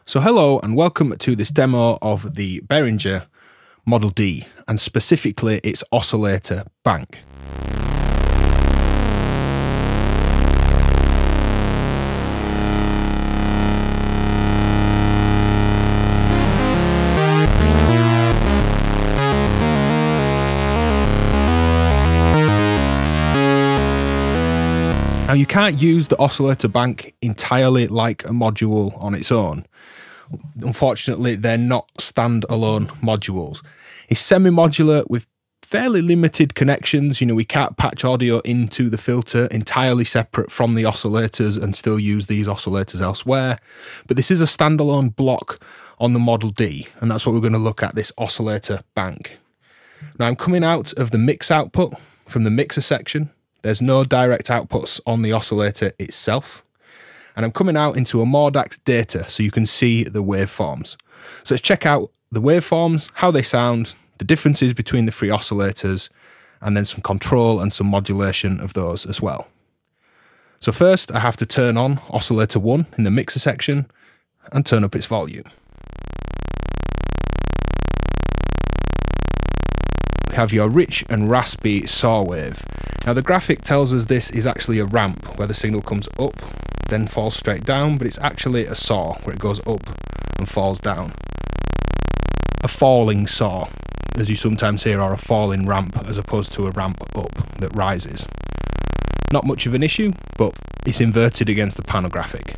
So hello and welcome to this demo of the Behringer Model D and specifically its oscillator bank. Now you can't use the oscillator bank entirely like a module on its own. Unfortunately, they're not standalone modules. It's semi-modular with fairly limited connections. We can't patch audio into the filter entirely separate from the oscillators and still use these oscillators elsewhere. But this is a standalone block on the Model D, and that's what we're going to look at, this oscillator bank. Now I'm coming out of the mix output from the mixer section. There's no direct outputs on the oscillator itself. And I'm coming out into a Mordax data so you can see the waveforms. So let's check out the waveforms, how they sound, the differences between the three oscillators, and then some control and some modulation of those as well. So first I have to turn on oscillator 1 in the mixer section and turn up its volume. We have your rich and raspy saw wave. Now the graphic tells us this is actually a ramp where the signal comes up, then falls straight down, but it's actually a saw where it goes up and falls down. A falling saw, as you sometimes hear, or a falling ramp as opposed to a ramp up that rises. Not much of an issue, but it's inverted against the panel graphic.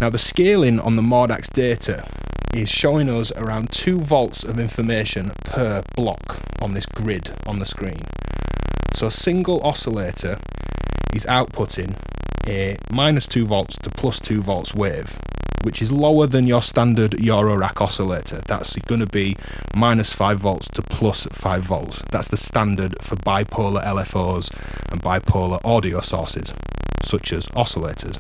Now the scaling on the Mordax data is showing us around 2 volts of information per block on this grid on the screen. So a single oscillator is outputting a -2 volts to +2 volts wave, which is lower than your standard Euro rack oscillator. That's going to be -5 volts to +5 volts. That's the standard for bipolar LFOs and bipolar audio sources, such as oscillators.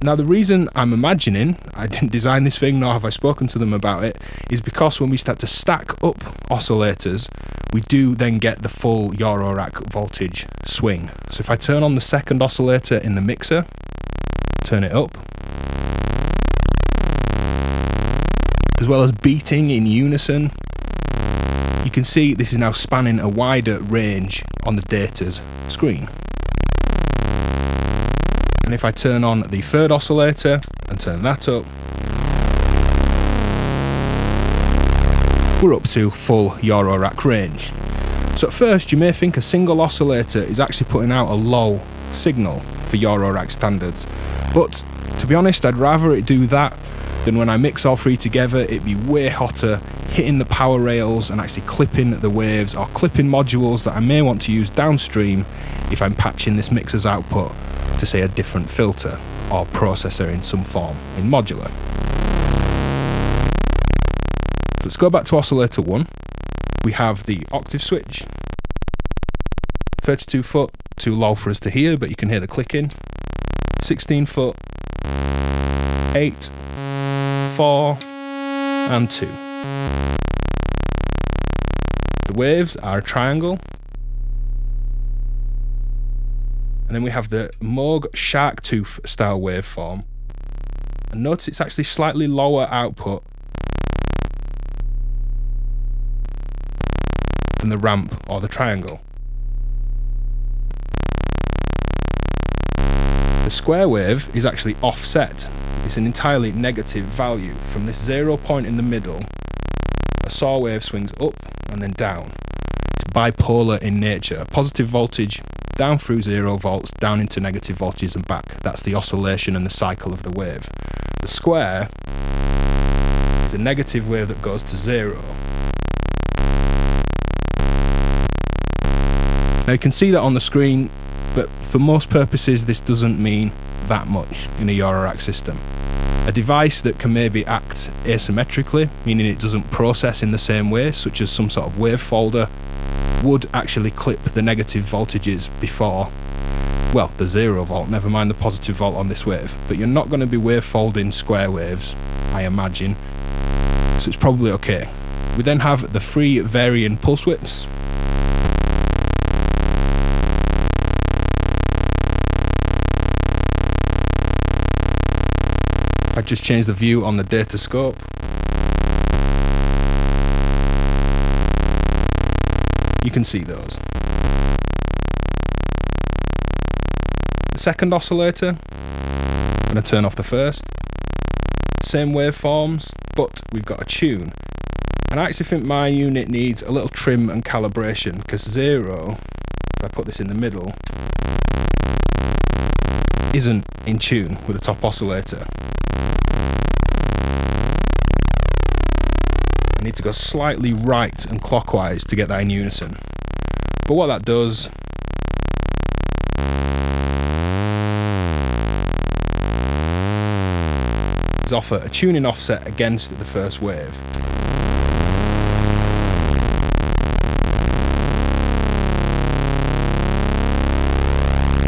Now the reason I'm imagining, I didn't design this thing nor have I spoken to them about it, is because when we start to stack up oscillators, we do then get the full Euro rack voltage swing. So if I turn on the second oscillator in the mixer, turn it up, as well as beating in unison, you can see this is now spanning a wider range on the data's screen. And if I turn on the third oscillator and turn that up, we're up to full Euro rack range. So at first you may think a single oscillator is actually putting out a low signal for Euro rack standards, but to be honest, I'd rather it do that than when I mix all three together it'd be way hotter, hitting the power rails and actually clipping the waves or clipping modules that I may want to use downstream if I'm patching this mixer's output to say a different filter or processor in some form in modular. Let's go back to oscillator 1. We have the octave switch, 32 foot, too low for us to hear, but you can hear the clicking, 16 foot, 8, 4, and 2. The waves are a triangle. And then we have the Moog shark tooth style waveform. And notice it's actually slightly lower output than the ramp or the triangle. The square wave is actually offset. It's an entirely negative value. From this 0 point in the middle, a saw wave swings up and then down. It's bipolar in nature. A positive voltage down through 0 volts, down into negative voltages and back. That's the oscillation and the cycle of the wave. The square is a negative wave that goes to 0. Now you can see that on the screen, but for most purposes this doesn't mean that much in a Euro rack system. A device that can maybe act asymmetrically, meaning it doesn't process in the same way, such as some sort of wave folder, would actually clip the negative voltages before, well, the 0 volt, never mind the positive volt on this wave. But you're not going to be wave folding square waves, I imagine, so it's probably okay. We then have the 3 varying pulse widths. I just change the view on the data scope, you can see those. The second oscillator, I'm going to turn off the first. Same waveforms, but we've got a tune. And I actually think my unit needs a little trim and calibration, because 0, if I put this in the middle, isn't in tune with the top oscillator. I need to go slightly right and clockwise to get that in unison. But what that does is offer a tuning offset against the first wave.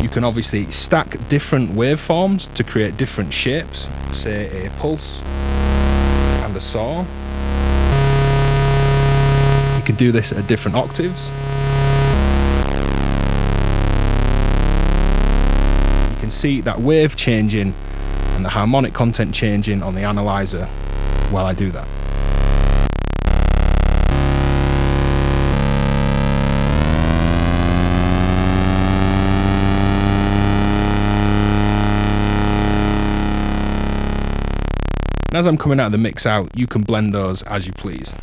You can obviously stack different waveforms to create different shapes, say a pulse and a saw. You can do this at different octaves. You can see that wave changing and the harmonic content changing on the analyzer while I do that. And as I'm coming out of the mix out, you can blend those as you please.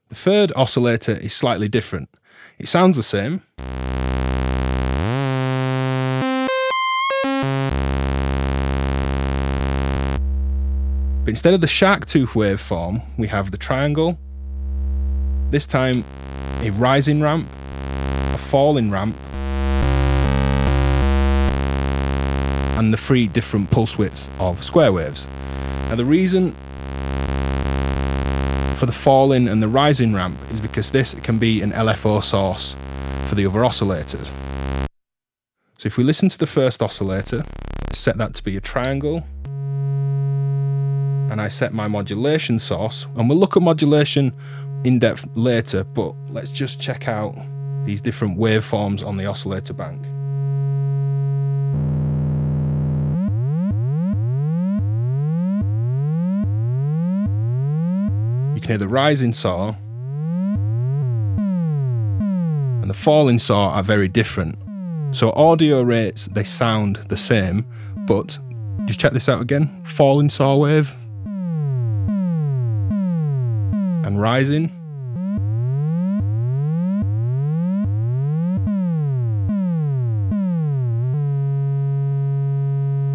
The third oscillator is slightly different. It sounds the same, but instead of the shark tooth waveform, we have the triangle, this time a rising ramp, a falling ramp, and the 3 different pulse widths of square waves. Now the reason for the falling and the rising ramp is because this can be an LFO source for the other oscillators. So if we listen to the first oscillator, let's set that to be a triangle, and I set my modulation source, and we'll look at modulation in depth later, but let's just check out these different waveforms on the oscillator bank. You can hear the rising saw and the falling saw are very different. So audio rates, they sound the same, but just check this out again. Falling saw wave and rising.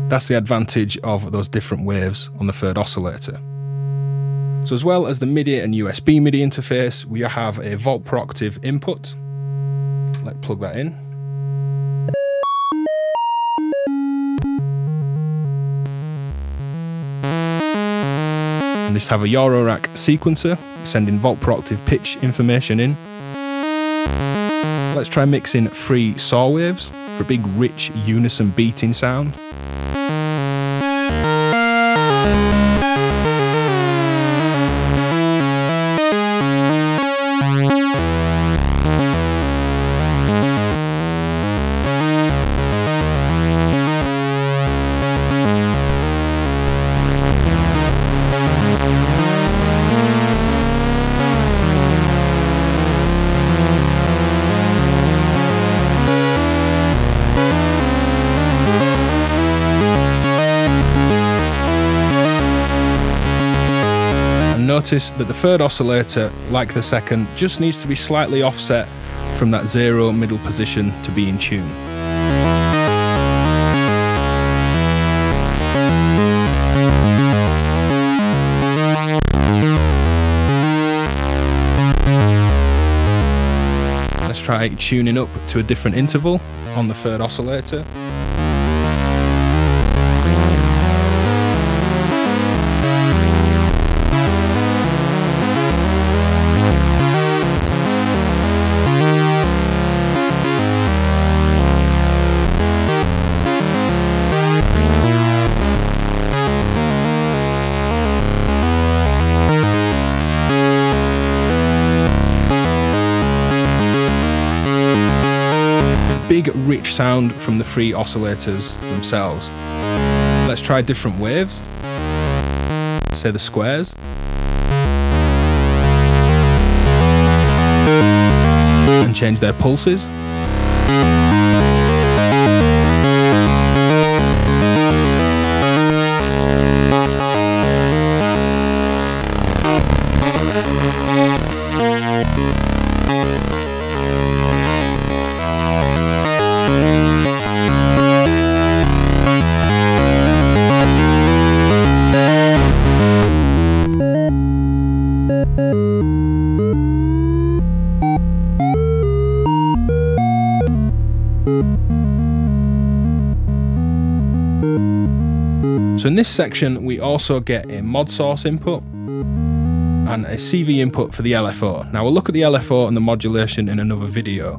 That's the advantage of those different waves on the third oscillator. So as well as the MIDI and USB MIDI interface, we have a volt per octave input. Let's plug that in. And just have a Eurorack sequencer, sending volt per octave pitch information in. Let's try mixing 3 saw waves for a big rich unison beating sound. Notice that the third oscillator, like the second, just needs to be slightly offset from that 0 middle position to be in tune. Let's try tuning up to a different interval on the third oscillator. big rich sound from the three oscillators themselves. Let's try different waves, say the squares. And change their pulses. So in this section we also get a mod source input and a CV input for the LFO. Now we'll look at the LFO and the modulation in another video,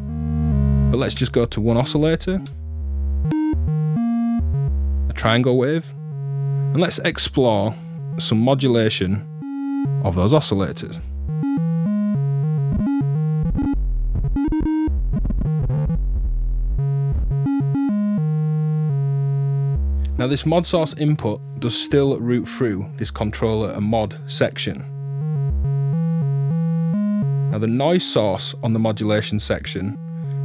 but let's just go to one oscillator, a triangle wave, and let's explore some modulation of those oscillators. Now this mod source input does still route through this controller and mod section. Now the noise source on the modulation section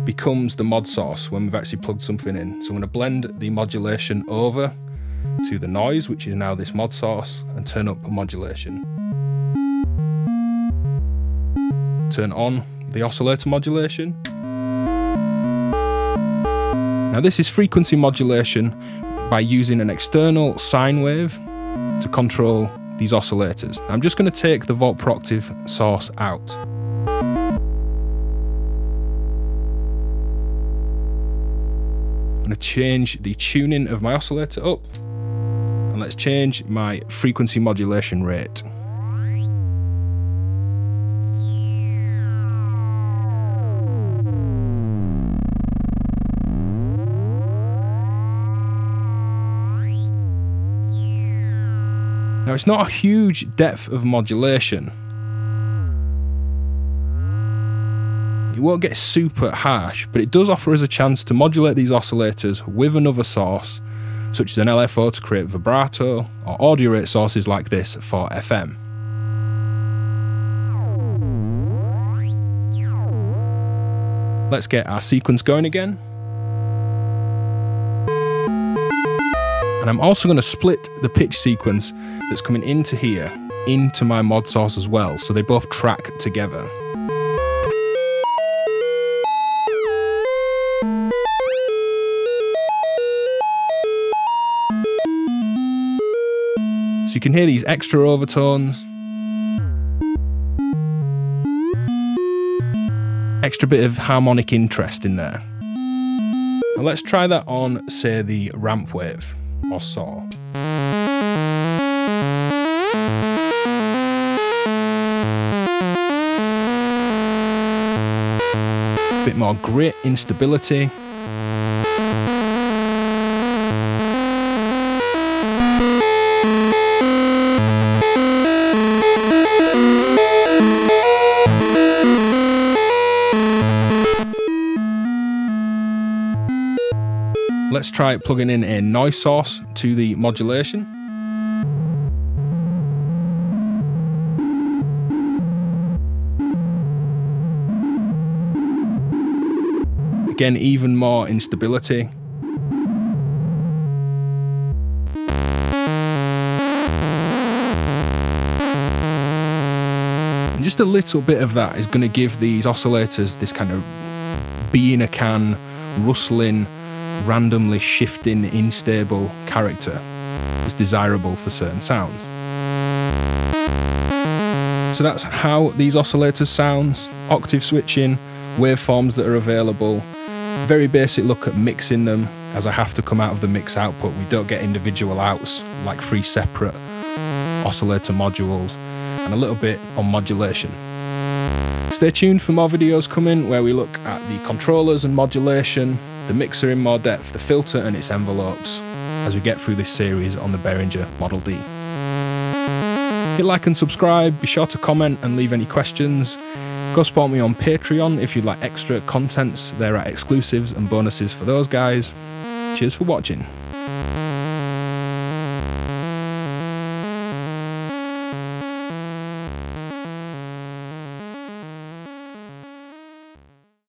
becomes the mod source when we've actually plugged something in. So I'm going to blend the modulation over to the noise, which is now this mod source, and turn up modulation. Turn on the oscillator modulation. Now this is frequency modulation by using an external sine wave to control these oscillators. I'm just going to take the volt per octave source out. I'm going to change the tuning of my oscillator up, and let's change my frequency modulation rate. Now it's not a huge depth of modulation. It won't get super harsh, but it does offer us a chance to modulate these oscillators with another source, such as an LFO to create vibrato, or audio rate sources like this for FM. Let's get our sequence going again. And I'm also going to split the pitch sequence that's coming into here into my mod source as well, so they both track together. So you can hear these extra overtones, extra bit of harmonic interest in there. Now let's try that on, say, the ramp wave or saw. Bit more grit, instability. Let's try plugging in a noise source to the modulation. Again, even more instability. And just a little bit of that is going to give these oscillators this kind of bee in a can, rustling, randomly shifting, unstable character that's desirable for certain sounds. So that's how these oscillators sound. Octave switching, waveforms that are available, very basic look at mixing them, as I have to come out of the mix output. We don't get individual outs like 3 separate oscillator modules, and a little bit on modulation. Stay tuned for more videos coming where we look at the controllers and modulation, the mixer in more depth, the filter and its envelopes, as we get through this series on the Behringer Model D. Hit like and subscribe, be sure to comment and leave any questions. Go Go support me on Patreon if you'd like extra contents. There are exclusives and bonuses for those guys. Cheers for watching.